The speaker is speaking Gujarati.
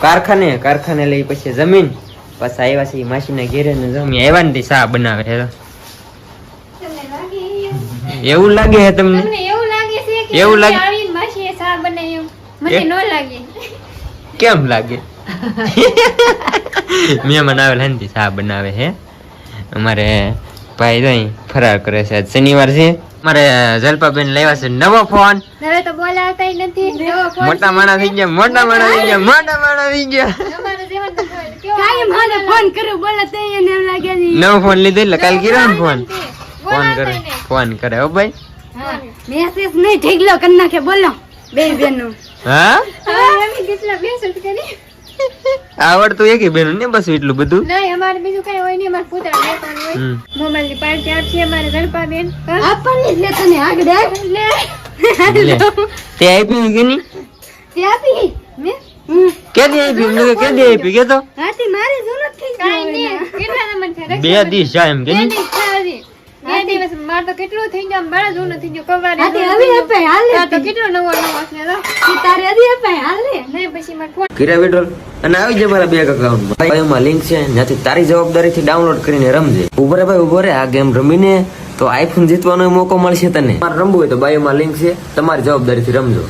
કારખાને લઈ પછી જમીન પાછા આવ્યા છે માસીના ઘેરે ને જમી આવ્યા ને સા બનાવે છે. એવું લાગે છે તમને? એવું લાગે માસીએ સા બનાવ્યો મને ન લાગે. કેમ લાગે? મહેમાન આવેલા ને સા બનાવે છે. અમારે ભાઈ તો ફરાર કરે છે. શનિવાર છે. અમારે જલપાબેન લેવા છે નવો ફોન. હવે તો બોલાવતા નથી. મોટા માણસ થઈ ગયા. મોટા માણસ થઈ ગયા. ફોન કરું બોલે તો એને એમ લાગે નવો ફોન લીધો એટલે કાલ કર્યો ને ફોન કરે હો ભાઈ. મેસેજ નહીં ઠીકલો કરી નાખે બોલો બે બેનો. હા અમે કેટલા મેસેજ કરી આવડતું એક બેન ને બસ એટલું બધું નહીં. અમારે બીજું કઈ હોય નહીં. અમારે પુતળા લેવાનું હોય. મોબાઈલ ની પાર્ટી આપશે અમારે જલપાબેન આપણને જ લેતા ને આગળ તે આપી કે નહીં? તે આપી મે કેદી આપી કે તો હાથી મારી જરૂરત થઈ કાઈ નહીં. કેટલા નંબર છે? 2 દિવસ જાય એમ કે નહીં? 2 દિવસ માર તો કેટલું થઈ ગયું બડા જૂનું થઈ ગયું કવારે હાથી હવે આપે હાલે તો કેટલો નવો છે ને તારે હજી આપે હાલે નહીં પછી માર ફોન કિરા વિડ્રોલ અને આવી જાય મારા બેંક અકાઉન્ટમાં. બાયોમાં લિંક છે ત્યાંથી તારી જવાબદારીથી ડાઉનલોડ કરીને રમજે. ઉભો રે આ ગેમ રમીને તો આઈફોન જીતવાનો મોકો મળશે તને. તમારે રમવું હોય તો બાયોમાં લિંક છે, તમારી જવાબદારીથી રમજો.